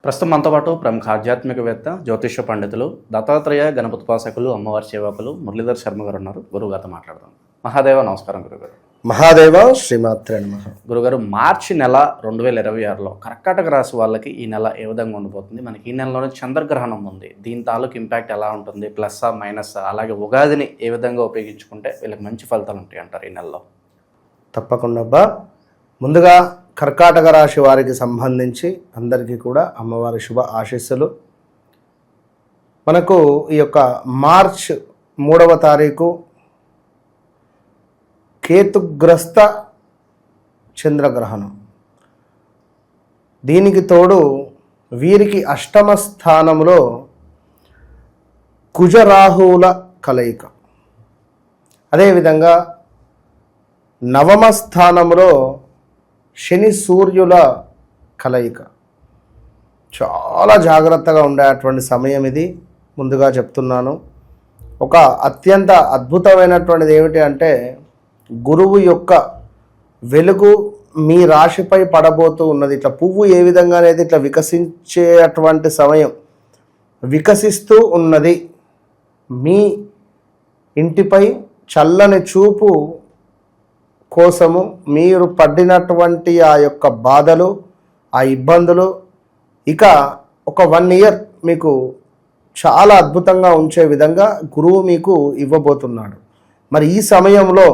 ప్రస్తుతం మనతో పాటు ప్రముఖ ఆధ్యాత్మికవేత్త జ్యోతిష పండితులు దత్తాత్రేయ గణపతి ఉపాసకులు అమ్మవారి సేవకులు మురళీధర్ శర్మ గారు ఉన్నారు. గురుగారితో మాట్లాడదాం. మహాదేవ నమస్కారం గురుగారు. మహాదేవ శ్రీమాత్రే నమః. గురుగారు, మార్చి నెల 2026లో కర్కాటక రాశి వాళ్ళకి ఈ నెల ఏ విధంగా ఉండిపోతుంది? మనకి ఈ నెలలోనే చంద్రగ్రహణం ఉంది. దీని తాలూకు ఇంపాక్ట్ ఎలా ఉంటుంది? ప్లస్ మైనస్, అలాగే ఉగాదిని ఏ విధంగా ఉపయోగించుకుంటే వీళ్ళకి మంచి ఫలితాలు ఉంటాయి అంటారు ఈ నెలలో? తప్పకుండా అబ్బా. ముందుగా కర్కాటక రాశి వారికి సంబంధించి అందరికీ కూడా అమ్మవారి శుభ ఆశీస్సులు. మనకు ఈ యొక్క మార్చ్ 3వ తారీఖు కేతుగ్రస్త చంద్రగ్రహణం. దీనికి తోడు వీరికి అష్టమ స్థానంలో కుజరాహువుల కలయిక, అదేవిధంగా నవమ స్థానంలో శని సూర్యుల కలయిక. చాలా జాగ్రత్తగా ఉండేటువంటి సమయం ఇది. ముందుగా చెప్తున్నాను, ఒక అత్యంత అద్భుతమైనటువంటిది ఏమిటి అంటే గురువు యొక్క వెలుగు మీ రాశిపై పడబోతూ ఉన్నది. ఇట్లా పువ్వు ఏ విధంగా అనేది ఇట్లా వికసించేటువంటి సమయం, వికసిస్తూ ఉన్నది. మీ ఇంటిపై చల్లని చూపు కోసము మీరు పడినటువంటి ఆ యొక్క బాధలు, ఆ ఇబ్బందులు ఇక ఒక 1 year మీకు చాలా అద్భుతంగా ఉంచే విధంగా గురువు మీకు ఇవ్వబోతున్నాడు. మరి ఈ సమయంలో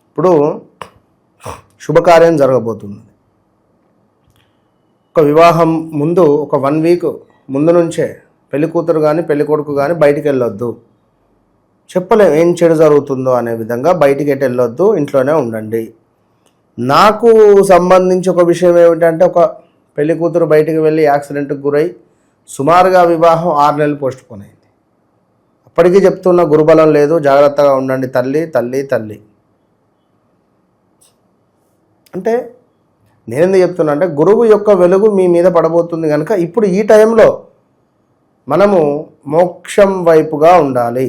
ఇప్పుడు శుభకార్యం జరగబోతుంది. ఒక వివాహం ముందు ఒక 1 week ముందు నుంచే పెళ్లి కూతురు కానీ పెళ్లి కొడుకు కానీ బయటికి వెళ్ళొద్దు. చెప్పలేం ఏం చెడు జరుగుతుందో అనే విధంగా బయటికి ఎటు వెళ్ళొద్దు, ఇంట్లోనే ఉండండి. నాకు సంబంధించి ఒక విషయం ఏమిటంటే, ఒక పెళ్లి కూతురు బయటికి వెళ్ళి యాక్సిడెంట్కి గురై సుమారుగా వివాహం 6 నెలలు పోస్ట్ పోన్ అయింది. అప్పటికీ చెప్తున్న గురుబలం లేదు, జాగ్రత్తగా ఉండండి తల్లి తల్లి తల్లి అంటే. నేనెందుకు చెప్తున్నా అంటే గురువు యొక్క వెలుగు మీ మీద పడబోతుంది కనుక ఇప్పుడు ఈ టైంలో మనము మోక్షం వైపుగా ఉండాలి,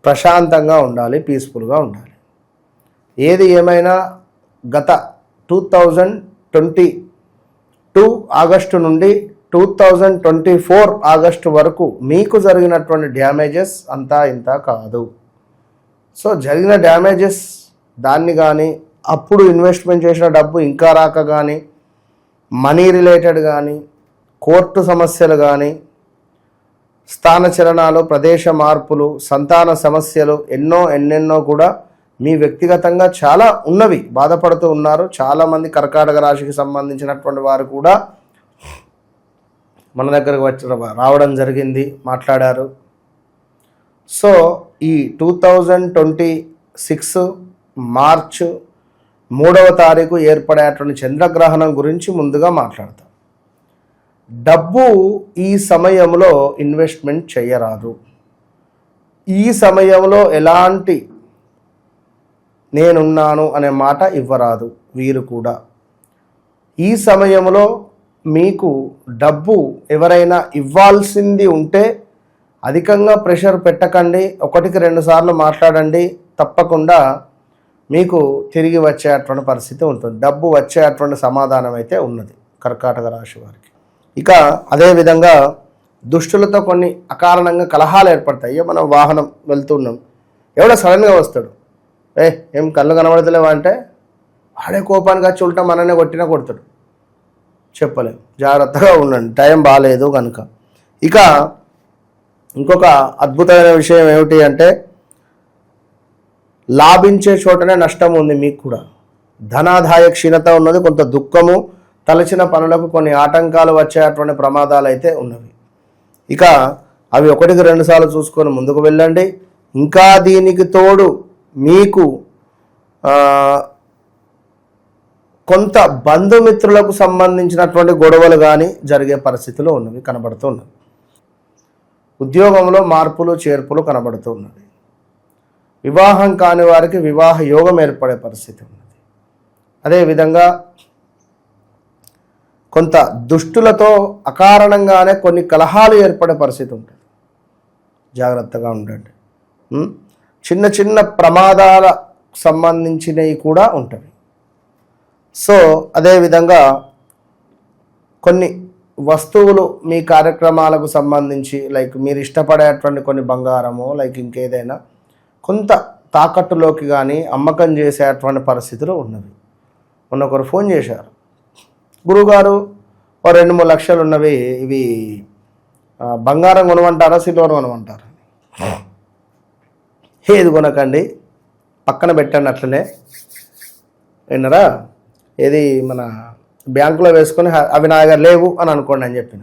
ప్రశాంతంగా ఉండాలి, పీస్ఫుల్గా ఉండాలి. ఏది ఏమైనా గత 2022 ఆగస్టు నుండి 2024 ఆగస్టు వరకు మీకు జరిగినటువంటి డ్యామేజెస్ అంతా ఇంత కాదు. సో జరిగిన డ్యామేజెస్ దాన్ని కానీ, అప్పుడు ఇన్వెస్ట్మెంట్ చేసిన డబ్బు ఇంకా రాక కానీ, మనీ రిలేటెడ్ కానీ, కోర్టు సమస్యలు కానీ, స్థానచలనాలు, ప్రదేశ మార్పులు, సంతాన సమస్యలు ఎన్నెన్నో కూడా మీ వ్యక్తిగతంగా చాలా ఉన్నవి, బాధపడుతూ ఉన్నారు. చాలామంది కర్కాటక రాశికి సంబంధించినటువంటి వారు కూడా మన దగ్గరకు రావడం జరిగింది, మాట్లాడారు. సో ఈ 2026 మార్చ్ 3వ తారీఖు ఏర్పడేటువంటి చంద్రగ్రహణం గురించి ముందుగా మాట్లాడతాం. డబ్బు ఈ సమయంలో ఇన్వెస్ట్మెంట్ చేయరాదు. ఈ సమయంలో ఎలాంటి నేనున్నాను అనే మాట ఇవ్వరాదు. వీరు కూడా ఈ సమయంలో మీకు డబ్బు ఎవరైనా ఇవ్వాల్సింది ఉంటే అధికంగా ప్రెషర్ పెట్టకండి. 1-2 సార్లు మాట్లాడండి, తప్పకుండా మీకు తిరిగి వచ్చేటువంటి పరిస్థితి ఉంటుంది. డబ్బు వచ్చేటువంటి సమాధానం అయితే ఉన్నది కర్కాటక రాశి వారికి. ఇక అదేవిధంగా దుష్టులతో కొన్ని అకారణంగా కలహాలు ఏర్పడతాయి. మనం వాహనం వెళ్తున్నాం, ఎవడో సడన్గా వస్తాడు, ఏం కళ్ళు కనబడతలేవా అంటే ఆడే కోపానికి వచ్చి ఉల్టా మననే కొడతాడు. చెప్పలేం, జాగ్రత్తగా ఉండండి, టైం బాగాలేదు కనుక. ఇక ఇంకొక అద్భుతమైన విషయం ఏమిటి అంటే, లాభించే చోటనే నష్టం ఉంది. మీకు కూడా ధనాదాయ క్షీణత ఉన్నది, కొంత దుఃఖము, తలచిన పనులకు కొన్ని ఆటంకాలు వచ్చేటువంటి ప్రమాదాలు అయితే ఉన్నవి. ఇక అవి 1-2 సార్లు చూసుకొని ముందుకు వెళ్ళండి. ఇంకా దీనికి తోడు మీకు కొంత బంధుమిత్రులకు సంబంధించినటువంటి గొడవలు కానీ జరిగే పరిస్థితులు ఉన్నవి, కనబడుతున్నవి. ఉద్యోగంలో మార్పులు చేర్పులు కనబడుతూ ఉన్నది. వివాహం కాని వారికి వివాహ యోగం ఏర్పడే పరిస్థితి ఉన్నది. అదేవిధంగా కొంత దుష్టులతో అకారణంగానే కొన్ని కలహాలు ఏర్పడే పరిస్థితి ఉంటుంది, జాగ్రత్తగా ఉండండి. చిన్న ప్రమాదాల సంబంధించినవి కూడా ఉంటాయి. సో అదేవిధంగా కొన్ని వస్తువులు మీ కార్యక్రమాలకు సంబంధించి లైక్ మీరు ఇష్టపడేటువంటి కొన్ని బంగారము లైక్ ఇంకేదైనా కొంత తాకట్టులోకి కానీ అమ్మకం చేసేటువంటి పరిస్థితులు ఉన్నవి. మొన్న ఒకరు ఫోన్ చేశారు, గురువుగారు ఓ 2-3 లక్షలు ఉన్నవి, ఇవి బంగారం కొనమంటారా సిల్వర్ కొనమంటారా? ఏది కొనకండి, పక్కన పెట్టండి అట్లనే విన్నరా, ఏది మన బ్యాంకులో వేసుకొని అవి నా దగ్గర లేవు అని అనుకోండి అని చెప్పిన.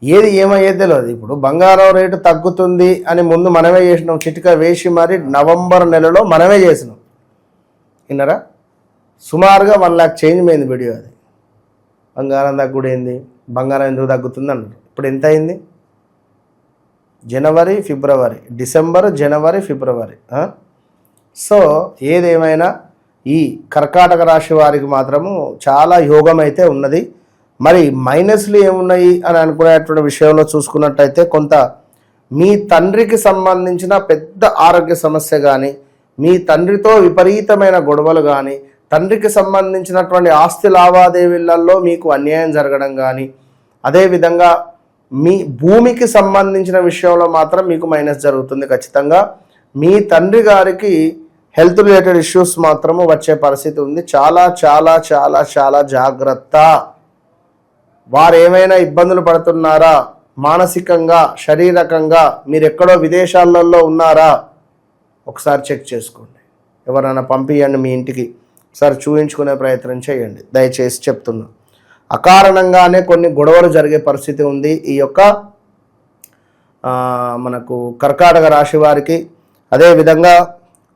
ఏది ఏమయ్యేది తెలియదు. ఇప్పుడు బంగారం రేటు తగ్గుతుంది అని ముందు మనమే చేసినాం, చిటిక వేసి మరి నవంబర్ నెలలో మనమే చేసినాం విన్నరా. సుమారుగా 1 lakh చేంజ్ అయింది వీడియో. అది బంగారం తగ్గుడైంది, బంగారం ఎందుకు తగ్గుతుంది అన్నారు. ఇప్పుడు ఎంత అయింది? జనవరి, ఫిబ్రవరి, డిసెంబర్, జనవరి, ఫిబ్రవరి. సో ఏదేమైనా ఈ కర్కాటక రాశి వారికి మాత్రము చాలా యోగం అయితే ఉన్నది. మరి మైనస్లు ఏమున్నాయి అని అనుకునేటువంటి విషయంలో చూసుకున్నట్టయితే కొంత మీ తండ్రికి సంబంధించిన పెద్ద ఆరోగ్య సమస్య కానీ, మీ తండ్రితో విపరీతమైన గొడవలు కానీ, తండ్రికి సంబంధించినటువంటి ఆస్తి లావాదేవీలలో మీకు అన్యాయం జరగడం కానీ, అదేవిధంగా మీ భూమికి సంబంధించిన విషయంలో మాత్రం మీకు మైనస్ జరుగుతుంది ఖచ్చితంగా. మీ తండ్రి గారికి హెల్త్ రిలేటెడ్ ఇష్యూస్ మాత్రము వచ్చే పరిస్థితి ఉంది. చాలా చాలా చాలా చాలా జాగ్రత్త. వారు ఏమైనా ఇబ్బందులు పడుతున్నారా మానసికంగా, శారీరకంగా, మీరు ఎక్కడో విదేశాలలో ఉన్నారా ఒకసారి చెక్ చేసుకోండి. ఎవరైనా పంపించండి మీ ఇంటికి, ఒకసారి చూపించుకునే ప్రయత్నం చేయండి దయచేసి చెప్తున్నా. అకారణంగానే కొన్ని గొడవలు జరిగే పరిస్థితి ఉంది ఈ యొక్క మనకు కర్కాటక రాశి వారికి. అదేవిధంగా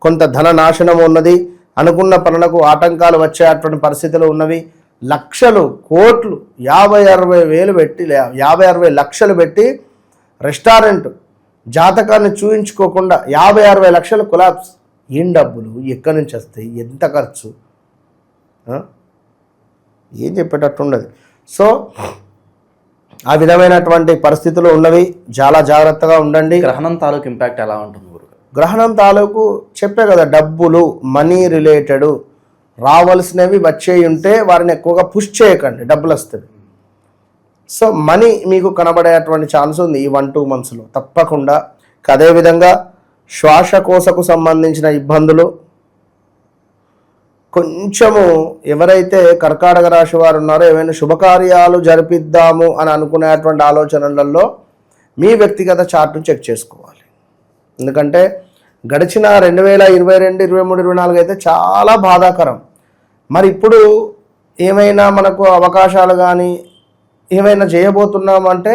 కొంత ధన నాశనం ఉన్నది, అనుకున్న పనులకు ఆటంకాలు వచ్చేటువంటి పరిస్థితులు ఉన్నవి. లక్షలు, కోట్లు, 50-60 వేలు పెట్టి 50-60 లక్షలు పెట్టి రెస్టారెంట్ జాతకాన్ని చూయించుకోకుండా 50-60 లక్షలు కొలాప్స్. ఏం డబ్బులు ఎక్కడి నుంచి వస్తాయి, ఎంత ఖర్చు, ఏం చెప్పేటట్టు ఉండదు. సో ఆ విధమైనటువంటి పరిస్థితులు ఉన్నవి. చాలా జాగ్రత్తగా ఉండండి. గ్రహణం తాలూకు ఇంపాక్ట్ ఎలా ఉంటుంది గురుగారు? గ్రహణం తాలూకు చెప్పే కదా, డబ్బులు, మనీ రిలేటెడ్ రావాల్సినవి వచ్చే ఉంటే వారిని ఎక్కువగా పుష్ చేయకండి, డబ్బులు వస్తుంది. సో మనీ మీకు కనబడేటువంటి ఛాన్స్ ఉంది ఈ 1-2 మంత్స్లో తప్పకుండా. అదేవిధంగా శ్వాసకోశకు సంబంధించిన ఇబ్బందులు కొంచెము, ఎవరైతే కర్కాటక రాశి వారు ఉన్నారో ఏమైనా శుభకార్యాలు జరిపిద్దాము అని అనుకునేటువంటి ఆలోచనలలో మీ వ్యక్తిగత చార్ట్ను చెక్ చేసుకోవాలి. ఎందుకంటే గడిచిన 2022, 23, 24 అయితే చాలా బాధాకరం. మరి ఇప్పుడు ఏమైనా మనకు అవకాశాలు కానీ ఏమైనా చేయబోతున్నాము అంటే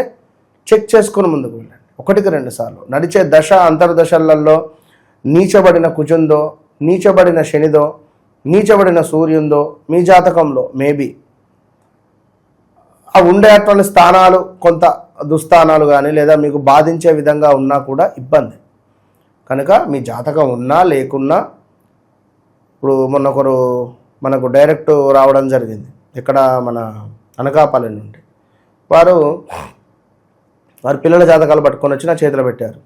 చెక్ చేసుకుని ముందుకు వెళ్ళండి. 1-2 సార్లు నడిచే దశ అంతర్దశలలో నీచబడిన కుజుందో, నీచబడిన శనిదో, నీచబడిన సూర్యుందో మీ జాతకంలో మేబీ ఆ ఉండేటువంటి స్థానాలు కొంత దుస్థానాలు కానీ లేదా మీకు బాధించే విధంగా ఉన్నా కూడా ఇబ్బంది. కనుక మీ జాతకం ఉన్నా లేకున్నా, ఇప్పుడు మొన్న ఒకరు మనకు డైరెక్ట్ రావడం జరిగింది ఇక్కడ మన అనకాపల్లి నుండి. వారు పిల్లల జాతకాలు పట్టుకొని వచ్చి నా చేతిలో పెట్టారు.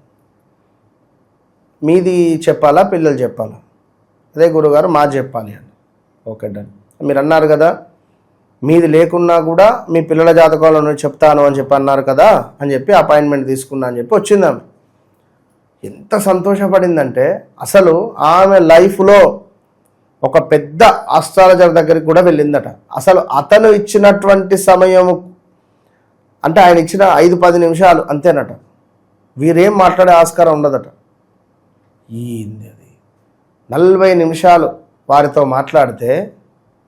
మీది చెప్పాలా పిల్లలు చెప్పాలా? అదే గురుగారు మాది చెప్పాలి అని. Okay done. మీరు అన్నారు కదా మీది లేకున్నా కూడా మీ పిల్లల జాతకాలను చెప్తాను అని చెప్పి అన్నారు కదా అని చెప్పి అపాయింట్మెంట్ తీసుకున్నా అని చెప్పి వచ్చింది ఆమె. ఎంత సంతోషపడిందంటే అసలు ఆమె లైఫ్లో ఒక పెద్ద ఆస్ట్రాలజర్ దగ్గరికి కూడా వెళ్ళిందట. అసలు అతను ఇచ్చినటువంటి సమయము అంటే ఆయన ఇచ్చిన 5-10 నిమిషాలు అంతేనట, వీరేం మాట్లాడే ఆస్కారం ఉండదట. ఏంది అది 40 నిమిషాలు వారితో మాట్లాడితే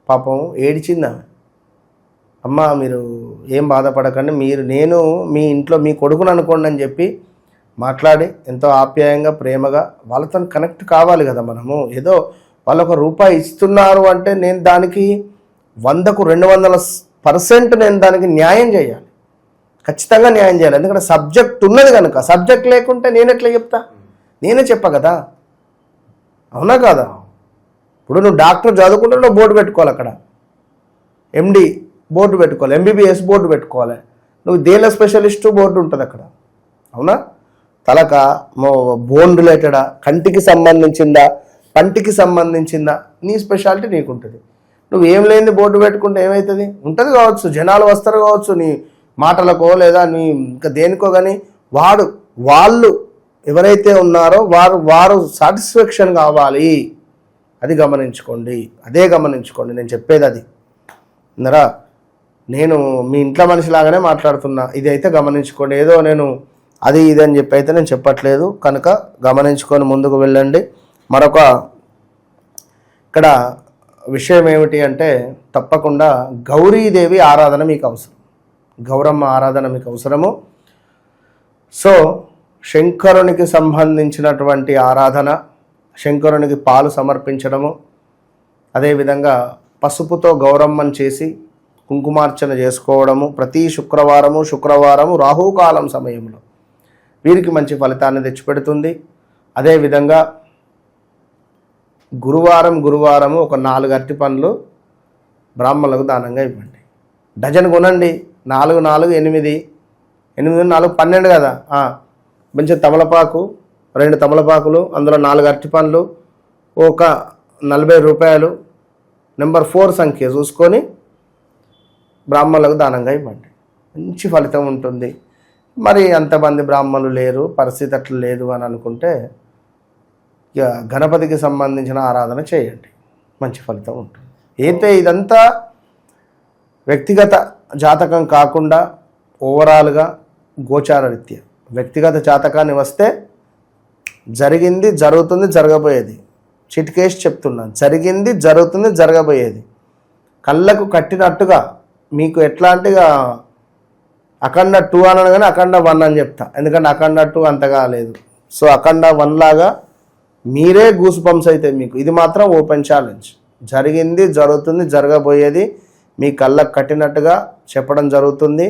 పాపం ఏడిచింది ఆమె. అమ్మ మీరు ఏం బాధపడకండి, నేను మీ ఇంట్లో మీ కొడుకుని అనుకోండి అని చెప్పి మాట్లాడి ఎంతో ఆప్యాయంగా ప్రేమగా వాళ్ళతో కనెక్ట్ కావాలి కదా మనము. ఏదో వాళ్ళు ₹1 ఇస్తున్నారు అంటే నేను దానికి 100కు 200% నేను దానికి న్యాయం చేయాలి, ఖచ్చితంగా న్యాయం చేయాలి. ఎందుకంటే సబ్జెక్ట్ ఉన్నది కనుక. సబ్జెక్ట్ లేకుంటే నేను ఎట్లా చెప్తా? నేనే చెప్పా కదా, అవునా కాదా? ఇప్పుడు నువ్వు డాక్టర్ చదువుకుంటే నువ్వు బోర్డు పెట్టుకోవాలి, అక్కడ MD బోర్డు పెట్టుకోవాలి, MBBS బోర్డు పెట్టుకోవాలి, నువ్వు దేనిలో స్పెషలిస్టు బోర్డు ఉంటుంది అక్కడ, అవునా? తలక బోన్ రిలేటెడా, కంటికి సంబంధించిందా, పంటికి సంబంధించిందా, నీ స్పెషాలిటీ నీకు ఉంటుంది. నువ్వు ఏం లేనిది బోర్డు పెట్టుకుంటే ఏమవుతుంది? ఉంటుంది కావచ్చు, జనాలు వస్తారు కావచ్చు నీ మాటలకో లేదా నీ ఇంకా దేనికో, కానీ వాళ్ళు ఎవరైతే ఉన్నారో వారు సాటిస్ఫాక్షన్ కావాలి. అది గమనించుకోండి, అదే గమనించుకోండి. నేను చెప్పేది అది అందరా. నేను మీ ఇంట్లో మనిషిలాగానే మాట్లాడుతున్నా, ఇది అయితే గమనించుకోండి. ఏదో నేను అది ఇది అని చెప్పి అయితే నేను చెప్పట్లేదు, కనుక గమనించుకొని ముందుకు వెళ్ళండి. మరొక ఇక్కడ విషయం ఏమిటి అంటే, తప్పకుండా గౌరీదేవి ఆరాధన మీకు అవసరం, గౌరమ్మ ఆరాధన మీకు అవసరము. సో శంకరునికి సంబంధించినటువంటి ఆరాధన, శంకరునికి పాలు సమర్పించడము, అదేవిధంగా పసుపుతో గౌరమ్మను చేసి కుంకుమార్చన చేసుకోవడము ప్రతి శుక్రవారము రాహుకాలం సమయంలో వీరికి మంచి ఫలితాన్ని తెచ్చిపెడుతుంది. అదేవిధంగా గురువారము ఒక 4 అరటి పండ్లు బ్రాహ్మణులకు దానంగా ఇవ్వండి. డజన్ కొనండి, 4 4 8 8 4 12 కదా. మంచి తమలపాకు, 2 తమలపాకులు, అందులో 4 అరటి పండ్లు, ఒక 40 రూపాయలు, నెంబర్ 4 సంఖ్య చూసుకొని బ్రాహ్మణులకు దానంగా ఇవ్వండి. మంచి ఫలితం ఉంటుంది. మరి అంతమంది బ్రాహ్మణులు లేరు, పరిస్థితి అట్లా లేదు అని అనుకుంటే ఇక గణపతికి సంబంధించిన ఆరాధన చేయండి, మంచి ఫలితం ఉంటుంది. అయితే ఇదంతా వ్యక్తిగత జాతకం కాకుండా ఓవరాల్గా గోచార రీత్యా వ్యక్తిగత జాతకాన్ని వస్తే జరిగింది, జరుగుతుంది, జరగబోయేది, చిటికేసి చెప్తున్నాను, జరిగింది, జరుగుతుంది, జరగబోయేది కళ్ళకు కట్టినట్టుగా మీకు ఎట్లా అంటే అఖండ 2 అనగానే అఖండ 1 అని చెప్తా, ఎందుకంటే అఖండ 2 అంతగా లేదు. సో అఖండ 1 లాగా మీరే గూస్ బంప్స్ అయితే మీకు ఇది మాత్రం ఓపెన్ ఛాలెంజ్. జరిగింది, జరుగుతుంది, జరగబోయేది మీ కళ్ళకు కట్టినట్టుగా చెప్పడం జరుగుతుంది.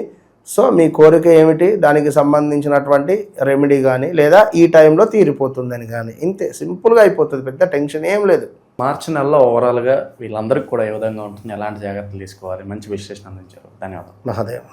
సో మీ కోరిక ఏమిటి, దానికి సంబంధించినటువంటి రెమెడీ కానీ లేదా ఈ టైంలో తీరిపోతుందని కానీ, ఇంతే సింపుల్గా అయిపోతుంది, పెద్ద టెన్షన్ ఏం లేదు. మార్చి నెలలో ఓవరాల్గా వీళ్ళందరికీ కూడా ఏ విధంగా ఉంటుంది, ఎలాంటి జాగ్రత్తలు తీసుకోవాలి, మంచి విశ్లేషణ అందించారు. ధన్యవాదాలు. మహాదేవ్.